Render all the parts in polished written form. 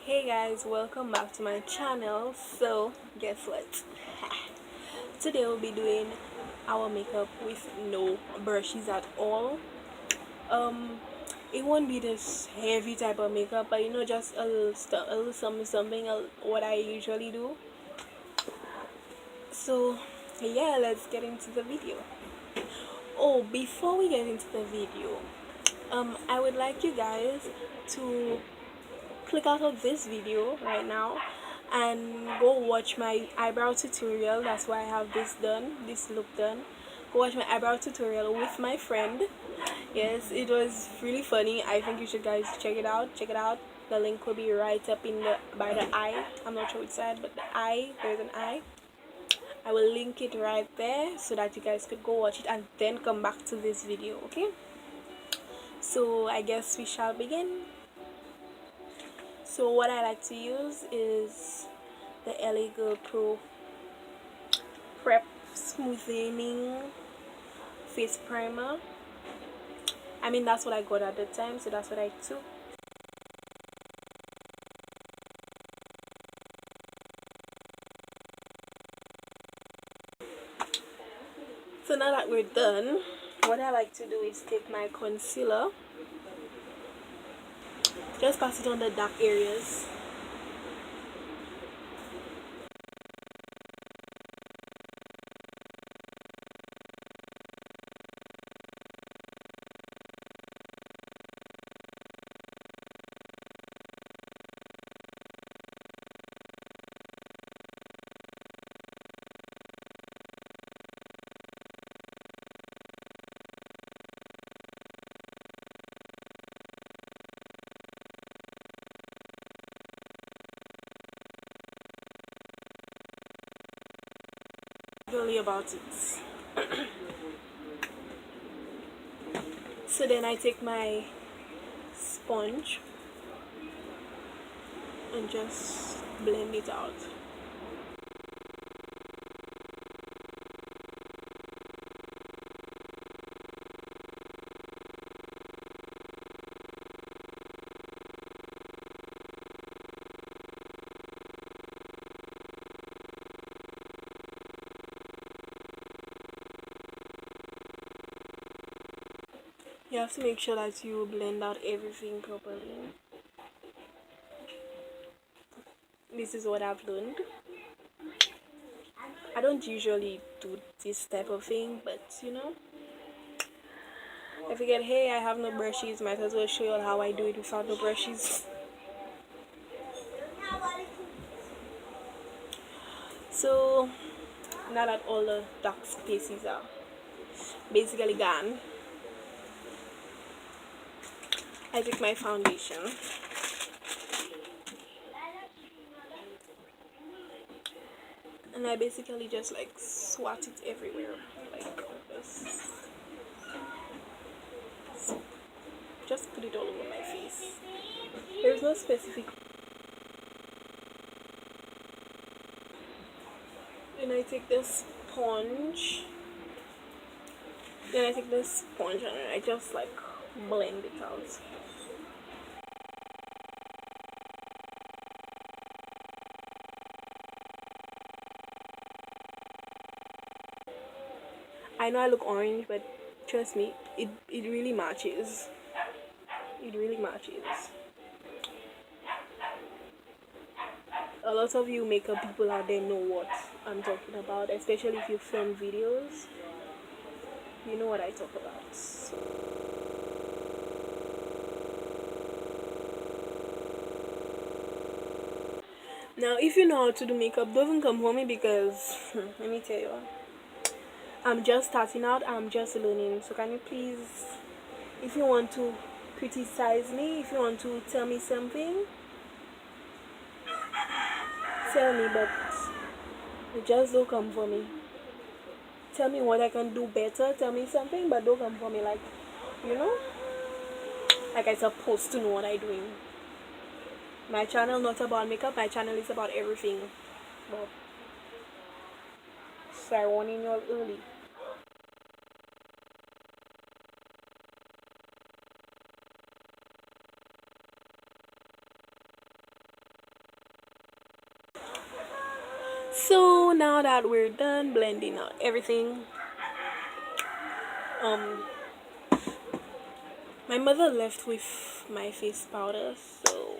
Hey guys, welcome back to my channel. So guess what? Today we'll be doing our makeup with no brushes at all. um it won't be this heavy type of makeup, but just a little stuff, a little something, what I usually do. So yeah, let's get into the video. Oh, before we get into the video, I would like you guys to click out of this video right now and go watch my eyebrow tutorial. That's why I have this look done. Go watch my eyebrow tutorial with my friend. Yes, it was really funny. I think you should guys check it out. The link will be right up in the by the eye. I'm not sure which side, but the eye, there's an eye. I will link it right there so that you guys could go watch it and then come back to this video. Okay, so I guess we shall begin. So what I like to use is the LA Girl Pro Prep Smoothing Face Primer. I mean, that's what I got at the time, so that's what I took. So now that we're done, what I like to do is take my concealer, just pass it on the dark areas. Really about it. So then I take my sponge and just blend it out. You have to make sure that you blend out everything properly. This is what I've learned. I don't usually do this type of thing, but I figured, hey, I have no brushes, might as well show you all how I do it without no brushes. So now that all the dark spaces are basically gone, I take my foundation and I basically just like swat it everywhere, like this. Just put it all over my face. There's no specific. Then I take this sponge. And I just like blend it out. I know I look orange, but trust me, it really matches. It really matches. A lot of you makeup people out there know what I'm talking about, especially if you film videos. You know what I talk about. Now, if you know how to do makeup, don't come for me because let me tell you, I'm just starting out. I'm just learning. So can you please, if you want to criticize me, if you want to tell me something, tell me, but just don't come for me. Tell me what I can do better. Tell me something, but don't come for me like, you know, like I'm supposed to know what I'm doing. My channel not about makeup. My channel is about everything. But so I warning you all early. So now that we're done blending out everything, um my mother left with my face powder, so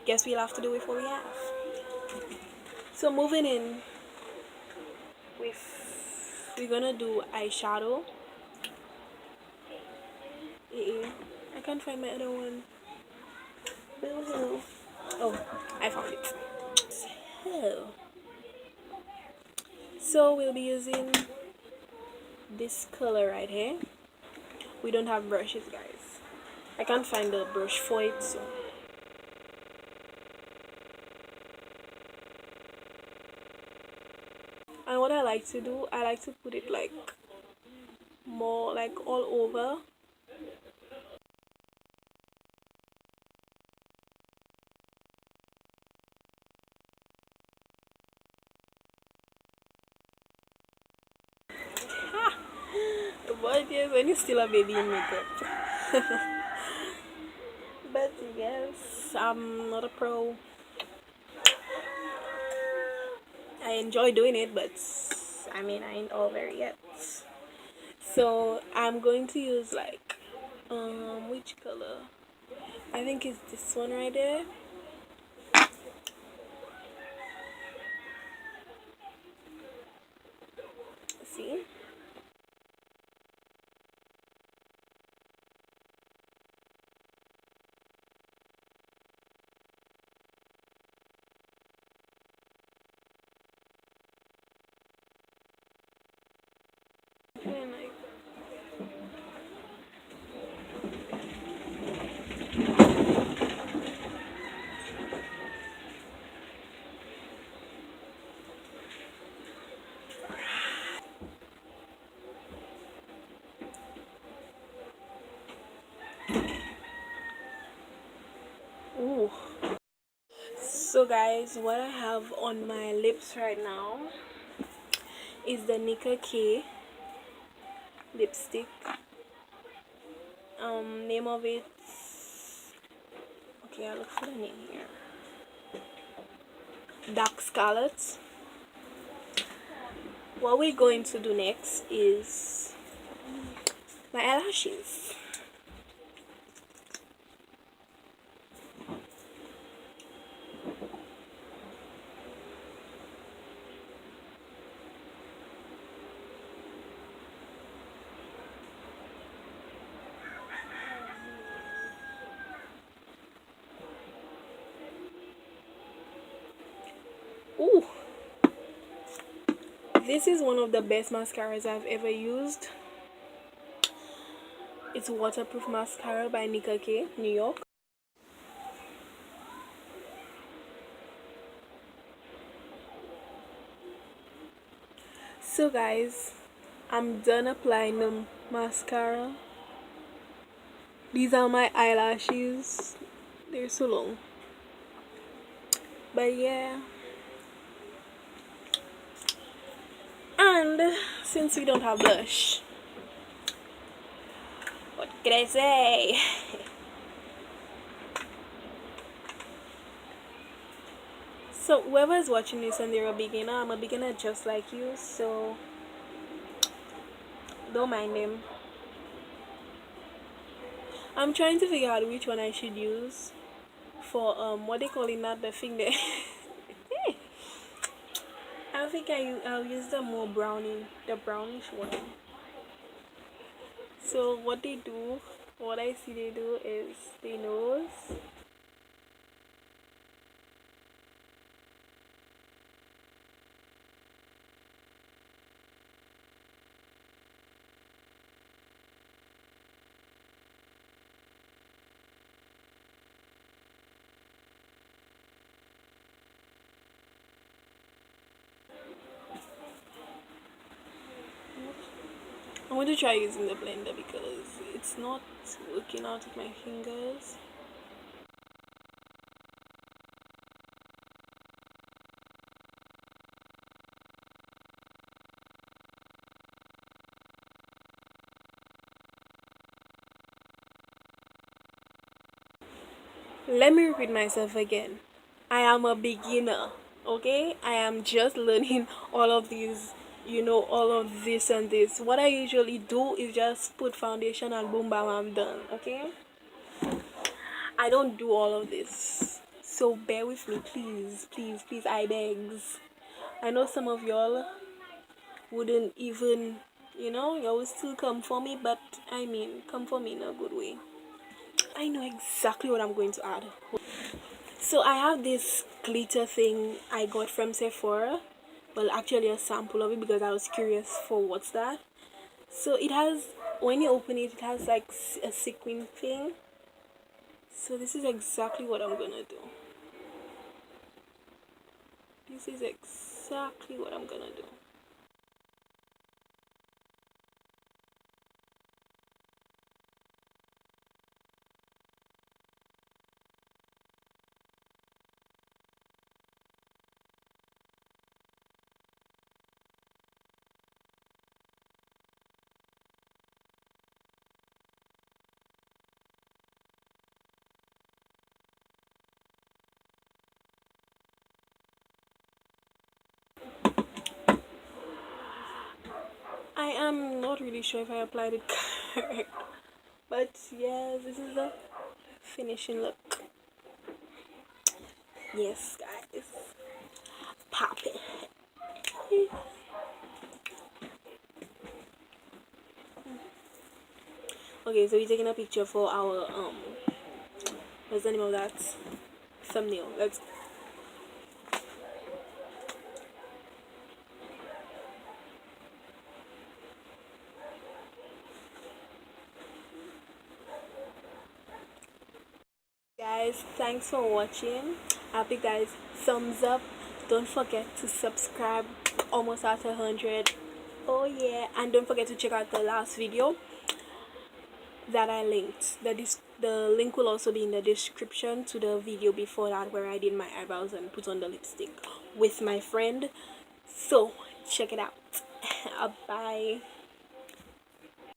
guess we'll have to do with what we have. So moving in with, we're gonna do eyeshadow. I can't find my other one. Oh, I found it. Oh. So we'll be using this color right here. We don't have brushes, guys. I can't find the brush for it, so and what I like to do, I like to put it like more like all over. But yes, when you're still a baby in makeup. But yes, I'm not a pro. I enjoy doing it, but I mean, I ain't all there yet. So I'm going to use like, which color? I think it's this one right there. See? And like, ooh. So guys, what I have on my lips right now is the Nika K lipstick. Name of it. Okay, I'll look for the name here. Dark Scarlet. What we're going to do next is my eyelashes. Ooh, this is one of the best mascaras I've ever used. It's waterproof mascara by Nika K, New York. So guys, I'm done applying the mascara. These are my eyelashes. They're so long. But yeah. And since we don't have blush, what can I say? So whoever is watching this and they're a beginner, I'm a beginner just like you, so don't mind them. I'm trying to figure out which one I should use for what they call it, not the thing there. I think I'll use the more the brownish one. So what they do, what I see they do is the nose. I'm going to try using the blender because it's not working out with my fingers. Let me repeat myself again. I am a beginner. Okay, I am just learning all of these, all of this and this. What I usually do is just put foundation and boom bam, I'm done. Okay, I don't do all of this, so bear with me, please, please, please, I begs. I know some of y'all wouldn't even, y'all would still come for me, but I mean, come for me in a good way. I know exactly what I'm going to add. So I have this glitter thing I got from Sephora. Well, actually a sample of it because I was curious for what's that. So it has, when you open it, it has like a sequin thing. So this is exactly what I'm gonna do. This is exactly what I'm gonna do. I am not really sure if I applied it correct. But yes, this is the finishing look. Yes, guys. Pop it. Okay, so we're taking a picture for our what's the name of that? Thumbnail. Let's guys, thanks for watching. Happy guys, thumbs up. Don't forget to subscribe. Almost at 100. Oh yeah, and don't forget to check out the last video that I linked. The link will also be in the description to the video before that where I did my eyebrows and put on the lipstick with my friend. So check it out. Bye.